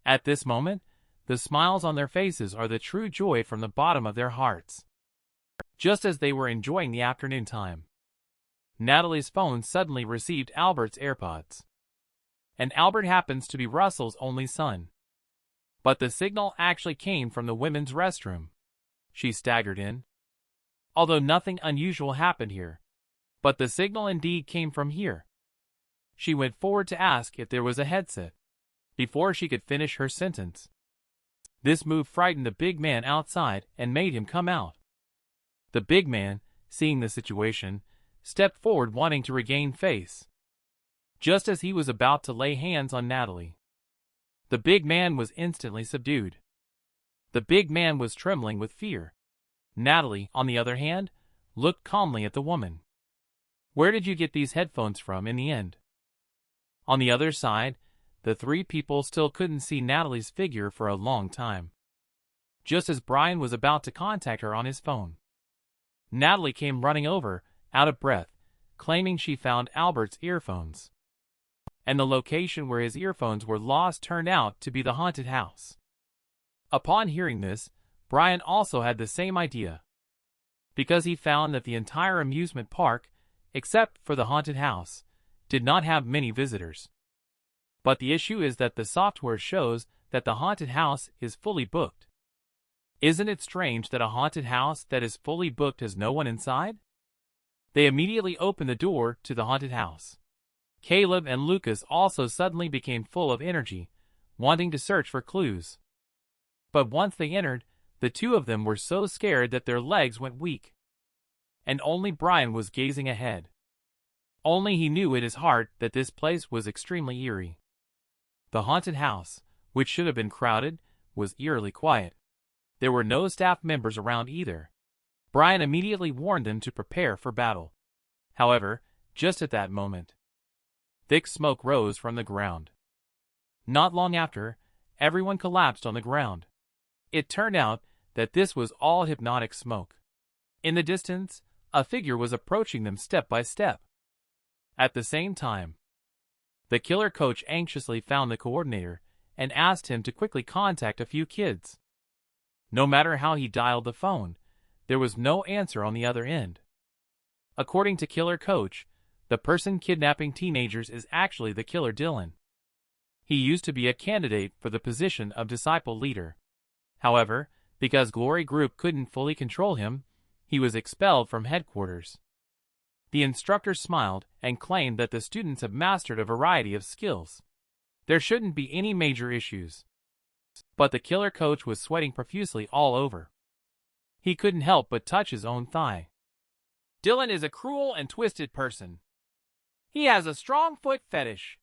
At this moment, the smiles on their faces are the true joy from the bottom of their hearts. Just as they were enjoying the afternoon time, Natalie's phone suddenly received Albert's AirPods. And Albert happens to be Russell's only son. But the signal actually came from the women's restroom. She staggered in. Although nothing unusual happened here, but the signal indeed came from here. She went forward to ask if there was a headset, before she could finish her sentence. This move frightened the big man outside and made him come out. The big man, seeing the situation, stepped forward wanting to regain face. Just as he was about to lay hands on Natalie, the big man was instantly subdued. The big man was trembling with fear. Natalie, on the other hand, looked calmly at the woman. Where did you get these headphones from in the end? On the other side, the three people still couldn't see Natalie's figure for a long time. Just as Brian was about to contact her on his phone, Natalie came running over, out of breath, claiming she found Albert's earphones. And the location where his earphones were lost turned out to be the haunted house. Upon hearing this, Brian also had the same idea, because he found that the entire amusement park, except for the haunted house, did not have many visitors. But the issue is that the software shows that the haunted house is fully booked. Isn't it strange that a haunted house that is fully booked has no one inside? They immediately opened the door to the haunted house. Caleb and Lucas also suddenly became full of energy, wanting to search for clues. But once they entered, the two of them were so scared that their legs went weak. And only Brian was gazing ahead. Only he knew in his heart that this place was extremely eerie. The haunted house, which should have been crowded, was eerily quiet. There were no staff members around either. Brian immediately warned them to prepare for battle. However, just at that moment, thick smoke rose from the ground. Not long after, everyone collapsed on the ground. It turned out that this was all hypnotic smoke. In the distance, a figure was approaching them step by step. At the same time, the killer coach anxiously found the coordinator and asked him to quickly contact a few kids. No matter how he dialed the phone, there was no answer on the other end. According to Killer Coach, the person kidnapping teenagers is actually the killer Dylan. He used to be a candidate for the position of disciple leader. However, because Glory Group couldn't fully control him, he was expelled from headquarters. The instructor smiled and claimed that the students have mastered a variety of skills. There shouldn't be any major issues. But the killer coach was sweating profusely all over. He couldn't help but touch his own thigh. Dylan is a cruel and twisted person. He has a strong foot fetish.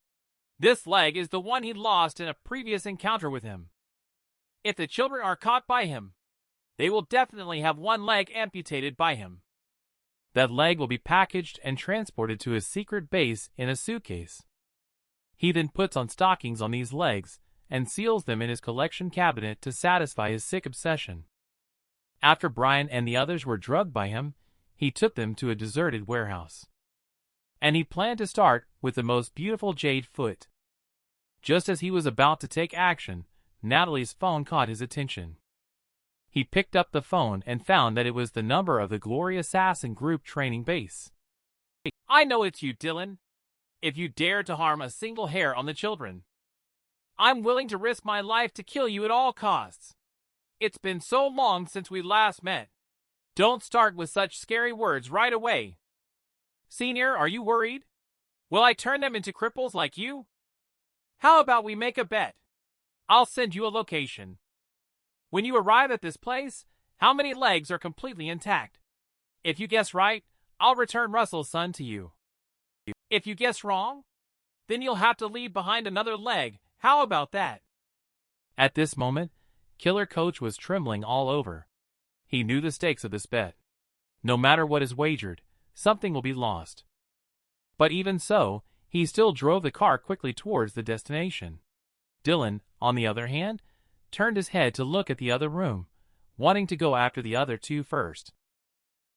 This leg is the one he lost in a previous encounter with him. If the children are caught by him, they will definitely have one leg amputated by him. That leg will be packaged and transported to his secret base in a suitcase. He then puts on stockings on these legs and seals them in his collection cabinet to satisfy his sick obsession. After Brian and the others were drugged by him, he took them to a deserted warehouse. And he planned to start with the most beautiful jade foot. Just as he was about to take action, Natalie's phone caught his attention. He picked up the phone and found that it was the number of the Glory Assassin Group training base. I know it's you, Dylan. If you dare to harm a single hair on the children, I'm willing to risk my life to kill you at all costs. It's been so long since we last met. Don't start with such scary words right away. Senior, are you worried? Will I turn them into cripples like you? How about we make a bet? I'll send you a location. When you arrive at this place, how many legs are completely intact? If you guess right, I'll return Russell's son to you. If you guess wrong, then you'll have to leave behind another leg. How about that? At this moment, Killer Coach was trembling all over. He knew the stakes of this bet. No matter what is wagered, something will be lost. But even so, he still drove the car quickly towards the destination. Dylan, on the other hand, turned his head to look at the other room, wanting to go after the other two first.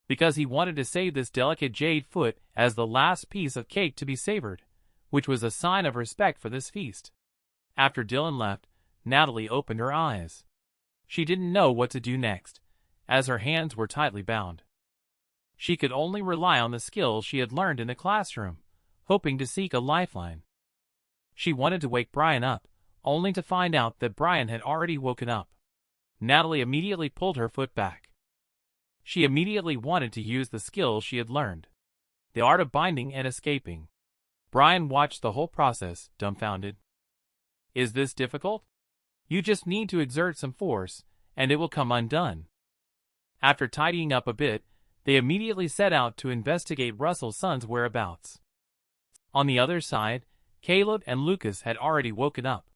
Because he wanted to save this delicate jade foot as the last piece of cake to be savored, which was a sign of respect for this feast. After Dylan left, Natalie opened her eyes. She didn't know what to do next, as her hands were tightly bound. She could only rely on the skills she had learned in the classroom, hoping to seek a lifeline. She wanted to wake Brian up, only to find out that Brian had already woken up. Natalie immediately pulled her foot back. She immediately wanted to use the skills she had learned. The art of binding and escaping. Brian watched the whole process, dumbfounded. Is this difficult? You just need to exert some force, and it will come undone. After tidying up a bit, they immediately set out to investigate Russell's son's whereabouts. On the other side, Caleb and Lucas had already woken up.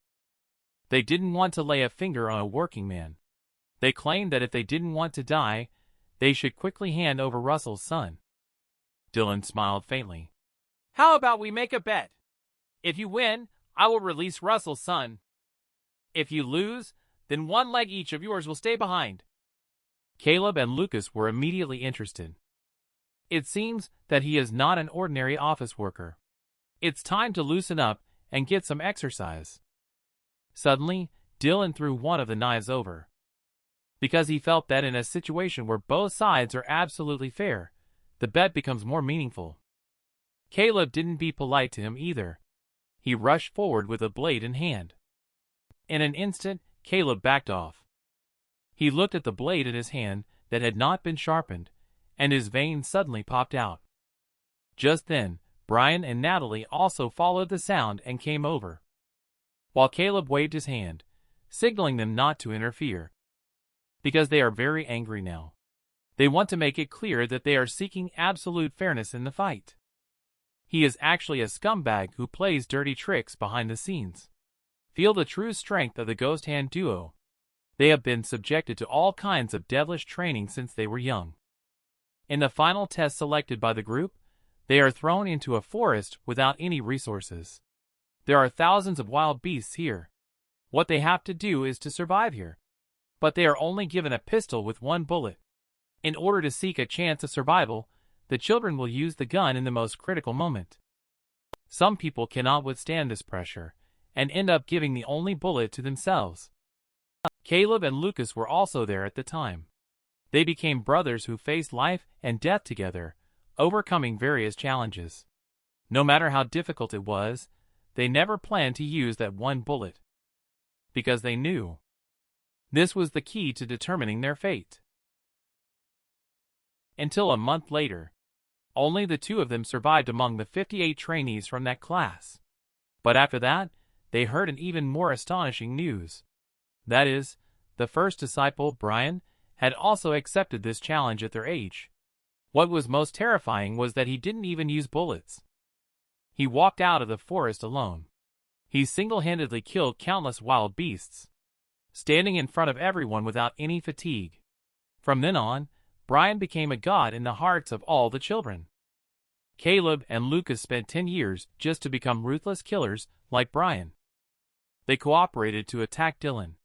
They didn't want to lay a finger on a working man. They claimed that if they didn't want to die, they should quickly hand over Russell's son. Dylan smiled faintly. How about we make a bet? If you win, I will release Russell's son. If you lose, then one leg each of yours will stay behind. Caleb and Lucas were immediately interested. It seems that he is not an ordinary office worker. It's time to loosen up and get some exercise. Suddenly, Dylan threw one of the knives over. Because he felt that in a situation where both sides are absolutely fair, the bet becomes more meaningful. Caleb didn't be polite to him either. He rushed forward with a blade in hand. In an instant, Caleb backed off. He looked at the blade in his hand that had not been sharpened, and his veins suddenly popped out. Just then, Brian and Natalie also followed the sound and came over, while Caleb waved his hand, signaling them not to interfere. Because they are very angry now. They want to make it clear that they are seeking absolute fairness in the fight. He is actually a scumbag who plays dirty tricks behind the scenes. Feel the true strength of the Ghost Hand duo. They have been subjected to all kinds of devilish training since they were young. In the final test selected by the group, they are thrown into a forest without any resources. There are thousands of wild beasts here. What they have to do is to survive here. But they are only given a pistol with one bullet. In order to seek a chance of survival, the children will use the gun in the most critical moment. Some people cannot withstand this pressure, and end up giving the only bullet to themselves. Caleb and Lucas were also there at the time. They became brothers who faced life and death together, overcoming various challenges. No matter how difficult it was, they never planned to use that one bullet. Because they knew this was the key to determining their fate. Until a month later, only the two of them survived among the 58 trainees from that class. But after that, they heard an even more astonishing news. That is, the first disciple, Brian, had also accepted this challenge at their age. What was most terrifying was that he didn't even use bullets. He walked out of the forest alone. He single-handedly killed countless wild beasts, standing in front of everyone without any fatigue. From then on, Brian became a god in the hearts of all the children. Caleb and Lucas spent 10 years just to become ruthless killers like Brian. They cooperated to attack Dylan.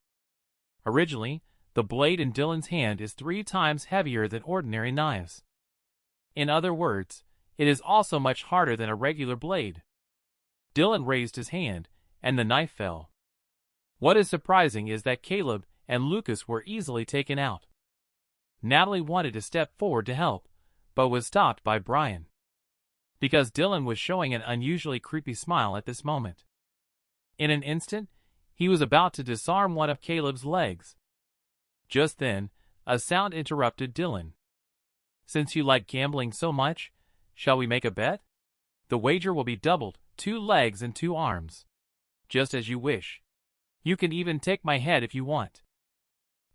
Originally, the blade in Dylan's hand is 3 times heavier than ordinary knives. In other words, it is also much harder than a regular blade. Dylan raised his hand, and the knife fell. What is surprising is that Caleb and Lucas were easily taken out. Natalie wanted to step forward to help, but was stopped by Brian. Because Dylan was showing an unusually creepy smile at this moment. In an instant, he was about to disarm one of Caleb's legs. Just then, a sound interrupted Dylan. Since you like gambling so much, shall we make a bet? The wager will be doubled, 2 legs and 2 arms. Just as you wish. You can even take my head if you want.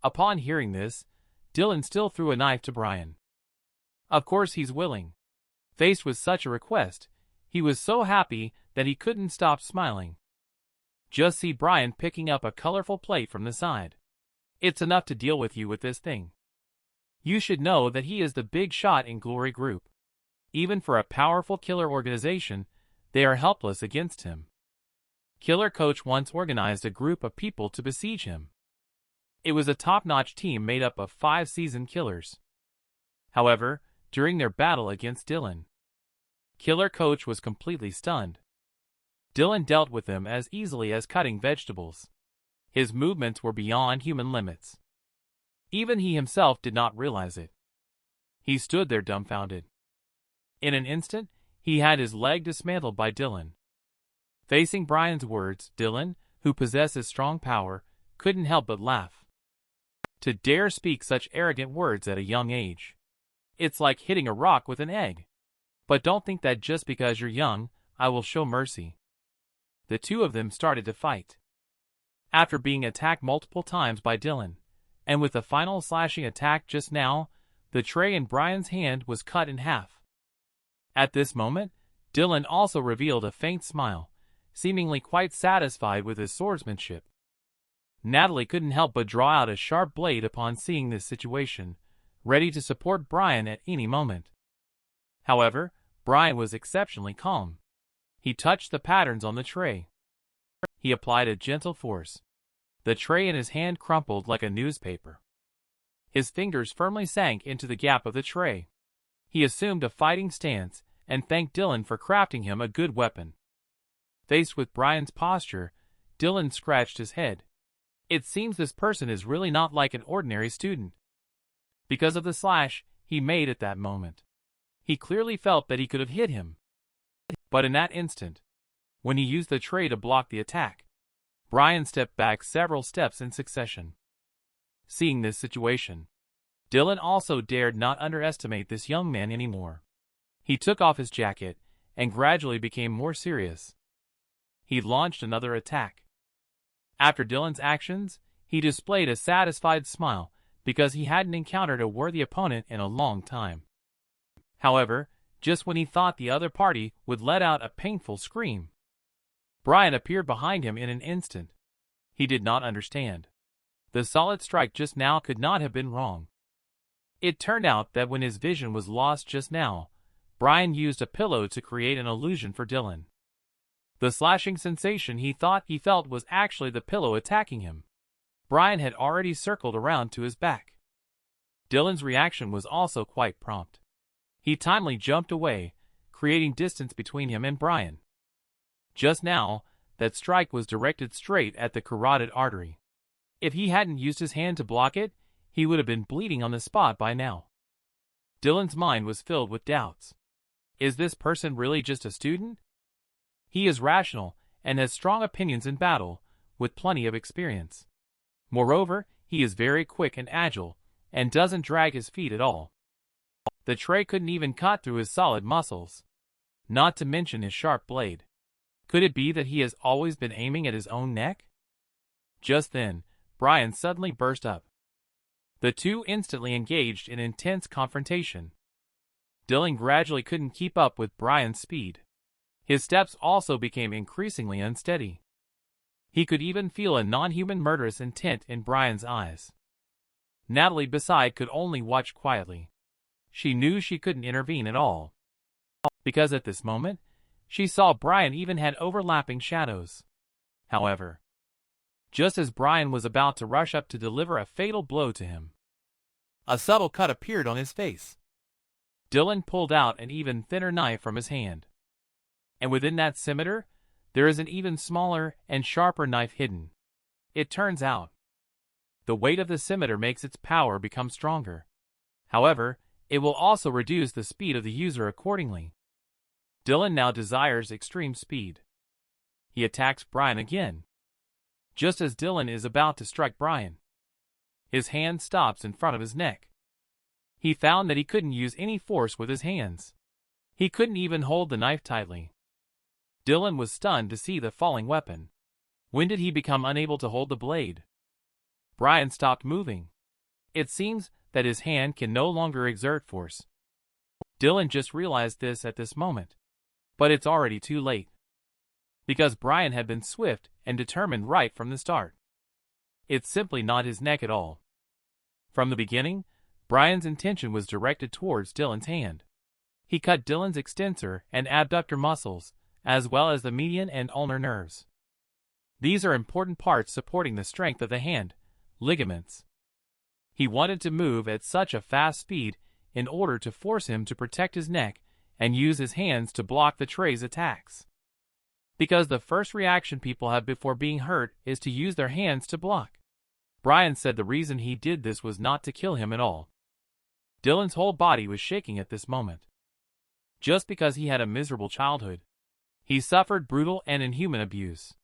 Upon hearing this, Dylan still threw a knife to Brian. Of course he's willing. Faced with such a request, he was so happy that he couldn't stop smiling. Just see Brian picking up a colorful plate from the side. It's enough to deal with you with this thing. You should know that he is the big shot in Glory Group. Even for a powerful killer organization, they are helpless against him. Killer Coach once organized a group of people to besiege him. It was a top-notch team made up of 5 seasoned killers. However, during their battle against Dylan, Killer Coach was completely stunned. Dylan dealt with them as easily as cutting vegetables. His movements were beyond human limits. Even he himself did not realize it. He stood there dumbfounded. In an instant, he had his leg dismantled by Dylan. Facing Brian's words, Dylan, who possesses strong power, couldn't help but laugh. To dare speak such arrogant words at a young age. It's like hitting a rock with an egg. But don't think that just because you're young, I will show mercy. The two of them started to fight. After being attacked multiple times by Dylan, and with the final slashing attack just now, the tray in Brian's hand was cut in half. At this moment, Dylan also revealed a faint smile, seemingly quite satisfied with his swordsmanship. Natalie couldn't help but draw out a sharp blade upon seeing this situation, ready to support Brian at any moment. However, Brian was exceptionally calm. He touched the patterns on the tray. He applied a gentle force. The tray in his hand crumpled like a newspaper. His fingers firmly sank into the gap of the tray. He assumed a fighting stance and thanked Dylan for crafting him a good weapon. Faced with Brian's posture, Dylan scratched his head. It seems this person is really not like an ordinary student. Because of the slash he made at that moment, he clearly felt that he could have hit him. But in that instant, when he used the tray to block the attack, Brian stepped back several steps in succession. Seeing this situation, Dylan also dared not underestimate this young man anymore. He took off his jacket and gradually became more serious. He launched another attack. After Dylan's actions, he displayed a satisfied smile because he hadn't encountered a worthy opponent in a long time. However, just when he thought the other party would let out a painful scream, Brian appeared behind him in an instant. He did not understand. The solid strike just now could not have been wrong. It turned out that when his vision was lost just now, Brian used a pillow to create an illusion for Dylan. The slashing sensation he thought he felt was actually the pillow attacking him. Brian had already circled around to his back. Dylan's reaction was also quite prompt. He timely jumped away, creating distance between him and Brian. Just now, that strike was directed straight at the carotid artery. If he hadn't used his hand to block it, he would have been bleeding on the spot by now. Dylan's mind was filled with doubts. Is this person really just a student? He is rational and has strong opinions in battle, with plenty of experience. Moreover, he is very quick and agile, and doesn't drag his feet at all. The tray couldn't even cut through his solid muscles, not to mention his sharp blade. Could it be that he has always been aiming at his own neck? Just then, Brian suddenly burst up. The two instantly engaged in intense confrontation. Dylan gradually couldn't keep up with Brian's speed. His steps also became increasingly unsteady. He could even feel a non-human murderous intent in Brian's eyes. Natalie beside could only watch quietly. She knew she couldn't intervene at all, because at this moment, she saw Brian even had overlapping shadows. However, just as Brian was about to rush up to deliver a fatal blow to him, a subtle cut appeared on his face. Dylan pulled out an even thinner knife from his hand. And within that scimitar, there is an even smaller and sharper knife hidden. It turns out, the weight of the scimitar makes its power become stronger. However, it will also reduce the speed of the user accordingly. Dylan now desires extreme speed. He attacks Brian again. Just as Dylan is about to strike Brian, his hand stops in front of his neck. He found that he couldn't use any force with his hands. He couldn't even hold the knife tightly. Dylan was stunned to see the falling weapon. When did he become unable to hold the blade? Brian stopped moving. It seems that his hand can no longer exert force. Dylan just realized this at this moment. But it's already too late. Because Brian had been swift and determined right from the start. It's simply not his neck at all. From the beginning, Brian's intention was directed towards Dylan's hand. He cut Dylan's extensor and abductor muscles, as well as the median and ulnar nerves. These are important parts supporting the strength of the hand, ligaments. He wanted to move at such a fast speed in order to force him to protect his neck and use his hands to block the tray's attacks. Because the first reaction people have before being hurt is to use their hands to block. Brian said the reason he did this was not to kill him at all. Dylan's whole body was shaking at this moment. Just because he had a miserable childhood, he suffered brutal and inhuman abuse.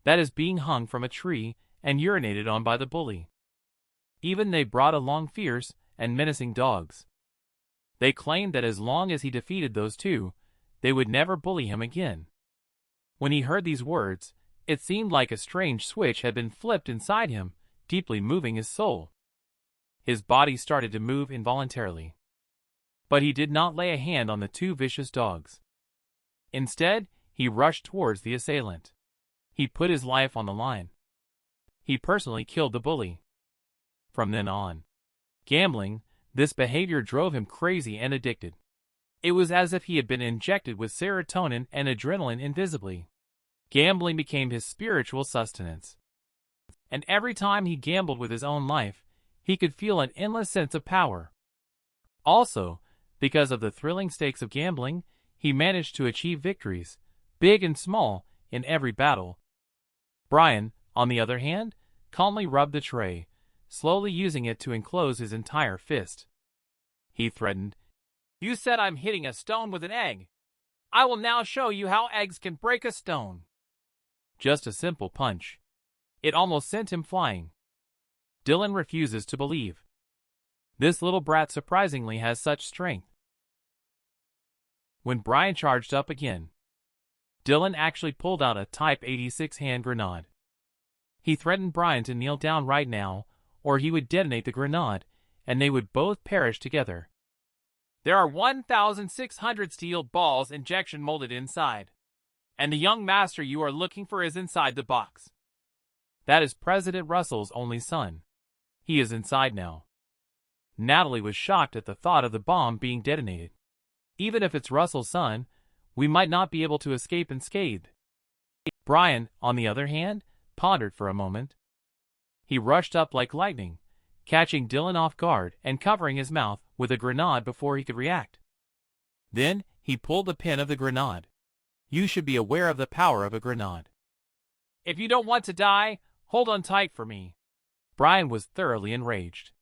That is being hung from a tree and urinated on by the bully. Even they brought along fierce and menacing dogs. They claimed that as long as he defeated those two, they would never bully him again. When he heard these words, it seemed like a strange switch had been flipped inside him, deeply moving his soul. His body started to move involuntarily. But he did not lay a hand on the two vicious dogs. Instead, he rushed towards the assailant. He put his life on the line. He personally killed the bully. From then on, gambling, this behavior drove him crazy and addicted. It was as if he had been injected with serotonin and adrenaline invisibly. Gambling became his spiritual sustenance. And every time he gambled with his own life, he could feel an endless sense of power. Also, because of the thrilling stakes of gambling, he managed to achieve victories, big and small, in every battle. Brian, on the other hand, calmly rubbed the tray, slowly using it to enclose his entire fist. He threatened, "You said I'm hitting a stone with an egg. I will now show you how eggs can break a stone." Just a simple punch. It almost sent him flying. Dylan refuses to believe. This little brat surprisingly has such strength. When Brian charged up again, Dylan actually pulled out a Type 86 hand grenade. He threatened Brian to kneel down right now, or he would detonate the grenade, and they would both perish together. "There are 1,600 steel balls injection molded inside, and the young master you are looking for is inside the box. That is President Russell's only son. He is inside now." Natalie was shocked at the thought of the bomb being detonated. Even if it's Russell's son, we might not be able to escape unscathed. Brian, on the other hand, pondered for a moment. He rushed up like lightning, catching Dylan off guard and covering his mouth with a grenade before he could react. Then he pulled the pin of the grenade. You should be aware of the power of a grenade. "If you don't want to die, hold on tight for me." Brian was thoroughly enraged.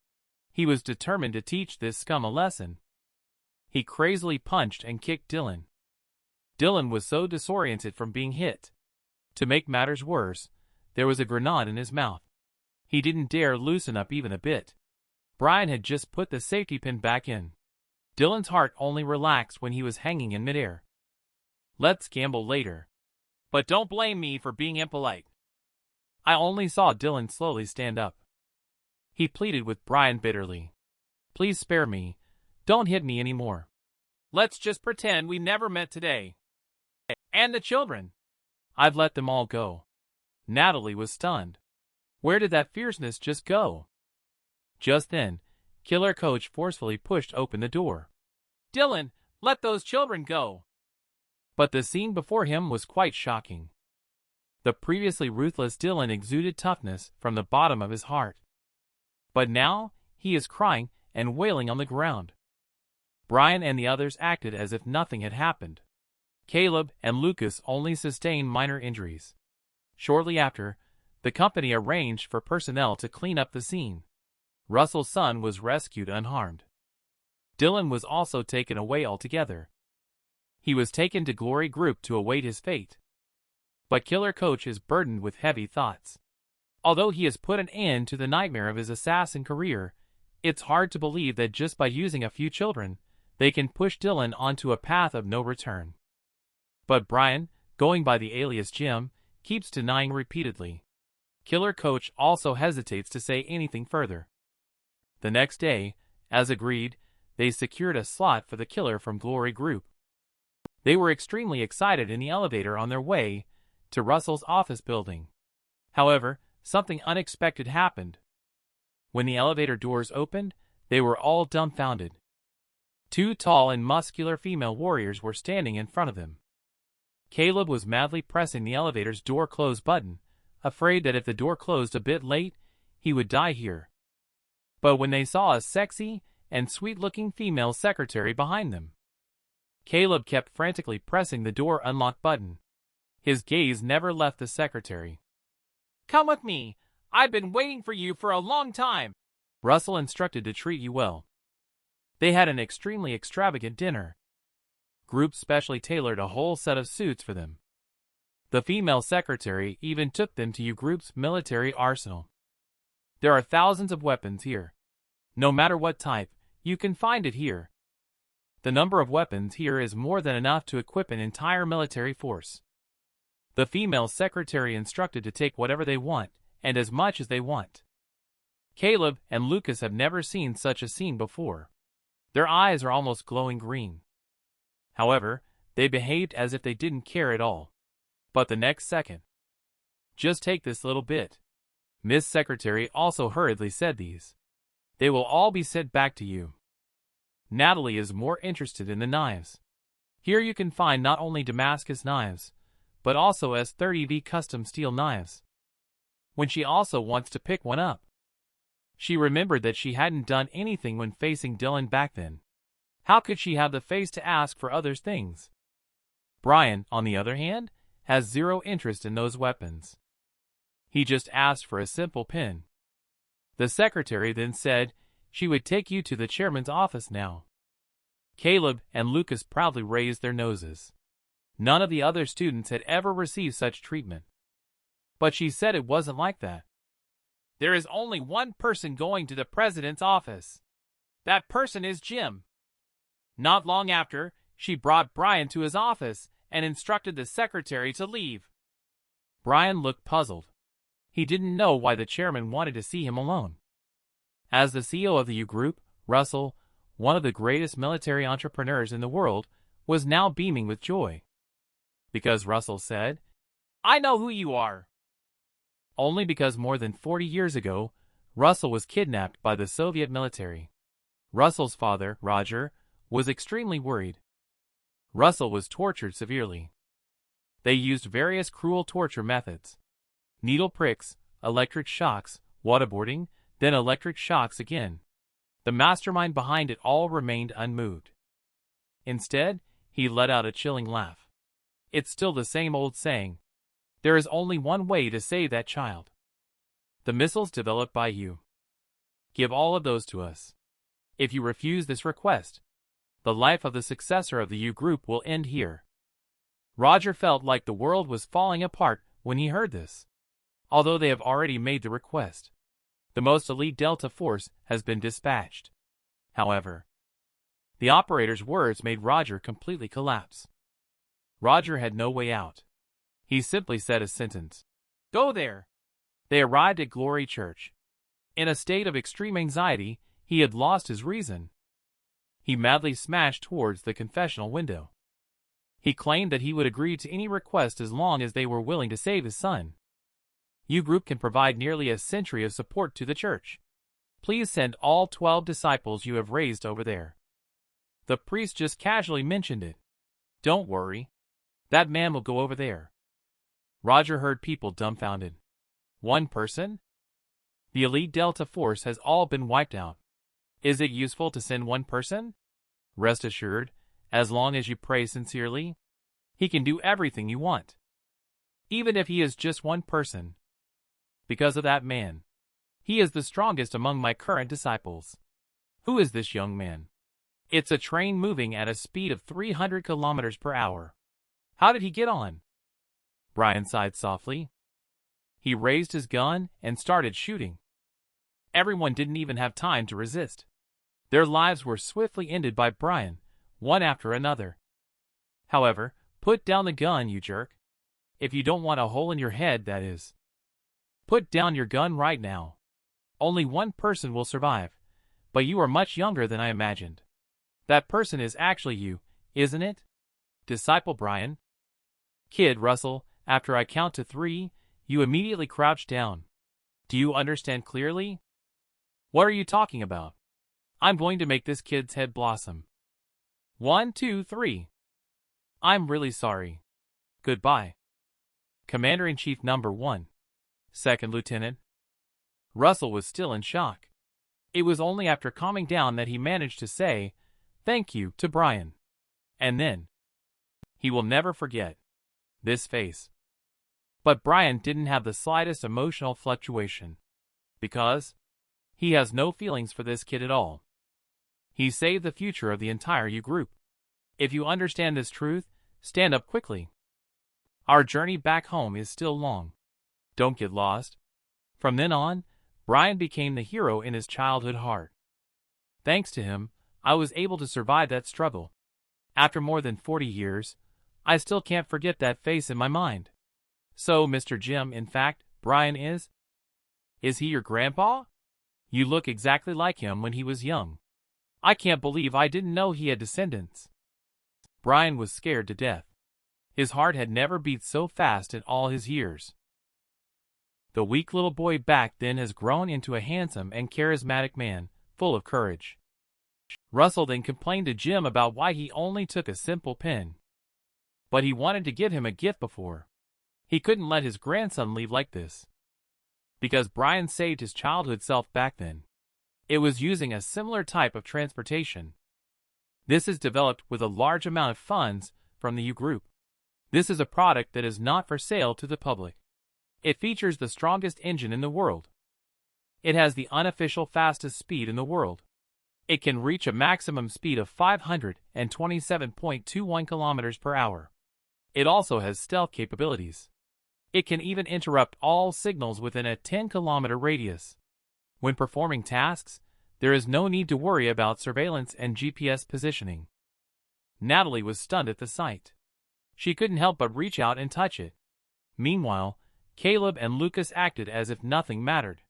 He was determined to teach this scum a lesson. He crazily punched and kicked Dylan. Dylan was so disoriented from being hit. To make matters worse, there was a grenade in his mouth. He didn't dare loosen up even a bit. Brian had just put the safety pin back in. Dylan's heart only relaxed when he was hanging in midair. "Let's gamble later. But don't blame me for being impolite." I only saw Dylan slowly stand up. He pleaded with Brian bitterly. "Please spare me. Don't hit me anymore. Let's just pretend we never met today. And the children. I've let them all go." Natalie was stunned. Where did that fierceness just go? Just then, Killer Coach forcefully pushed open the door. "Dylan, let those children go." But the scene before him was quite shocking. The previously ruthless Dylan exuded toughness from the bottom of his heart. But now, he is crying and wailing on the ground. Brian and the others acted as if nothing had happened. Caleb and Lucas only sustained minor injuries. Shortly after, the company arranged for personnel to clean up the scene. Russell's son was rescued unharmed. Dylan was also taken away altogether. He was taken to Glory Group to await his fate. But Killer Coach is burdened with heavy thoughts. Although he has put an end to the nightmare of his assassin career, it's hard to believe that just by using a few children, they can push Dylan onto a path of no return. But Brian, going by the alias Jim, keeps denying repeatedly. Killer Coach also hesitates to say anything further. The next day, as agreed, they secured a slot for the killer from Glory Group. They were extremely excited in the elevator on their way to Russell's office building. However, something unexpected happened. When the elevator doors opened, they were all dumbfounded. Two tall and muscular female warriors were standing in front of them. Caleb was madly pressing the elevator's door close button, afraid that if the door closed a bit late, he would die here. But when they saw a sexy and sweet-looking female secretary behind them, Caleb kept frantically pressing the door unlock button. His gaze never left the secretary. "Come with me. I've been waiting for you for a long time." Russell instructed to treat you well. They had an extremely extravagant dinner. Group specially tailored a whole set of suits for them. The female secretary even took them to U-Group's military arsenal. There are thousands of weapons here. No matter what type, you can find it here. The number of weapons here is more than enough to equip an entire military force. The female secretary instructed to take whatever they want, and as much as they want. Caleb and Lucas have never seen such a scene before. Their eyes are almost glowing green. However, they behaved as if they didn't care at all. But the next second, "Just take this little bit." Miss Secretary also hurriedly said these. "They will all be sent back to you." Natalie is more interested in the knives. Here you can find not only Damascus knives, but also S30V custom steel knives. When she also wants to pick one up. She remembered that she hadn't done anything when facing Dylan back then. How could she have the face to ask for other things? Brian, on the other hand, has zero interest in those weapons. He just asked for a simple pin. The secretary then said she would take you to the chairman's office now. Caleb and Lucas proudly raised their noses. None of the other students had ever received such treatment. But she said it wasn't like that. "There is only one person going to the president's office. That person is Jim." Not long after, she brought Brian to his office and instructed the secretary to leave. Brian looked puzzled. He didn't know why the chairman wanted to see him alone. As the CEO of the U-Group, Russell, one of the greatest military entrepreneurs in the world, was now beaming with joy. Because Russell said, "I know who you are." Only because more than 40 years ago, Russell was kidnapped by the Soviet military. Russell's father, Roger, was extremely worried. Russell was tortured severely. They used various cruel torture methods. Needle pricks, electric shocks, waterboarding, then electric shocks again. The mastermind behind it all remained unmoved. Instead, he let out a chilling laugh. "It's still the same old saying. There is only one way to save that child. The missiles developed by you. Give all of those to us. If you refuse this request, the life of the successor of the U-Group will end here." Roger felt like the world was falling apart when he heard this. Although they have already made the request, the most elite Delta force has been dispatched. However, the operator's words made Roger completely collapse. Roger had no way out. He simply said a sentence. "Go there." They arrived at Glory Church. In a state of extreme anxiety, he had lost his reason. He madly smashed towards the confessional window. He claimed that he would agree to any request as long as they were willing to save his son. U-Group can provide nearly a century of support to the church. Please send all 12 disciples you have raised over there. The priest just casually mentioned it. "Don't worry. That man will go over there." Roger heard people dumbfounded. One person? The elite Delta force has all been wiped out. Is it useful to send one person? Rest assured, as long as you pray sincerely, he can do everything you want. Even if he is just one person. Because of that man. He is the strongest among my current disciples. Who is this young man? It's a train moving at a speed of 300 kilometers per hour. How did he get on? Brian sighed softly. He raised his gun and started shooting. Everyone didn't even have time to resist. Their lives were swiftly ended by Brian, one after another. However, put down the gun, you jerk. If you don't want a hole in your head, that is. Put down your gun right now. Only one person will survive, but you are much younger than I imagined. That person is actually you, isn't it? Disciple Brian. Kid Russell, after I count to 3, you immediately crouch down. Do you understand clearly? What are you talking about? I'm going to make this kid's head blossom. 1, 2, 3. I'm really sorry. Goodbye. Commander-in-Chief Number 1. Second Lieutenant. Russell was still in shock. It was only after calming down that he managed to say, "Thank you," to Brian. And then, he will never forget. this face. But Brian didn't have the slightest emotional fluctuation. Because he has no feelings for this kid at all. He saved the future of the entire U group. If you understand this truth, stand up quickly. Our journey back home is still long. Don't get lost. From then on, Brian became the hero in his childhood heart. Thanks to him, I was able to survive that struggle. After more than 40 years, I still can't forget that face in my mind. So, Mr. Jim, in fact, Brian is he your grandpa? You look exactly like him when he was young. I can't believe I didn't know he had descendants. Brian was scared to death. His heart had never beat so fast in all his years. The weak little boy back then has grown into a handsome and charismatic man, full of courage. Russell then complained to Jim about why he only took a simple pen. But he wanted to give him a gift before. He couldn't let his grandson leave like this. Because Brian saved his childhood self back then. It was using a similar type of transportation. This is developed with a large amount of funds from the U Group. This is a product that is not for sale to the public. It features the strongest engine in the world. It has the unofficial fastest speed in the world. It can reach a maximum speed of 527.21 kilometers per hour. It also has stealth capabilities. It can even interrupt all signals within a 10-kilometer radius. When performing tasks, there is no need to worry about surveillance and GPS positioning. Natalie was stunned at the sight. She couldn't help but reach out and touch it. Meanwhile, Caleb and Lucas acted as if nothing mattered.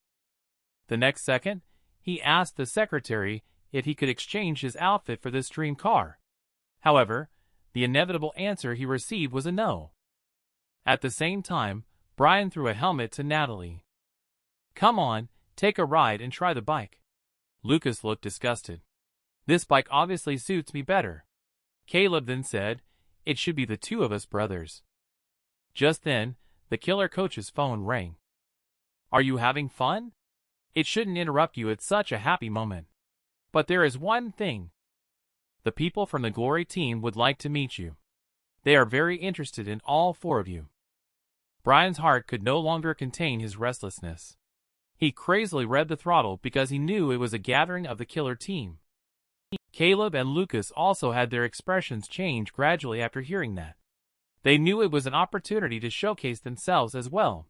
The next second, he asked the secretary if he could exchange his outfit for this dream car. However, the inevitable answer he received was a no. At the same time, Brian threw a helmet to Natalie. "Come on, take a ride and try the bike." Lucas looked disgusted. "This bike obviously suits me better." Caleb then said, "It should be the two of us brothers." Just then, the killer coach's phone rang. "Are you having fun? It shouldn't interrupt you at such a happy moment. But there is one thing. The people from the Glory team would like to meet you. They are very interested in all four of you." Brian's heart could no longer contain his restlessness. He crazily revved the throttle because he knew it was a gathering of the killer team. Caleb and Lucas also had their expressions change gradually after hearing that. They knew it was an opportunity to showcase themselves as well.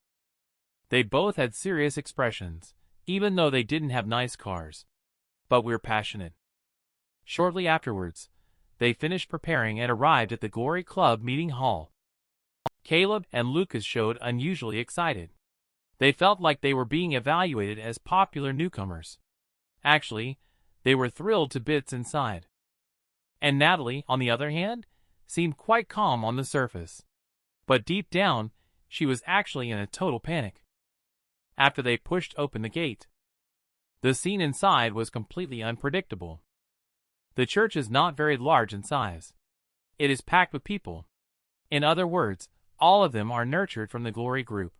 They both had serious expressions, even though they didn't have nice cars. But we're passionate. Shortly afterwards, they finished preparing and arrived at the Glory Club meeting hall. Caleb and Lucas showed unusually excited. They felt like they were being evaluated as popular newcomers. Actually, they were thrilled to bits inside. And Natalie, on the other hand, seemed quite calm on the surface. But deep down, she was actually in a total panic. After they pushed open the gate, the scene inside was completely unpredictable. The church is not very large in size. It is packed with people. In other words, all of them are nurtured from the Glory group.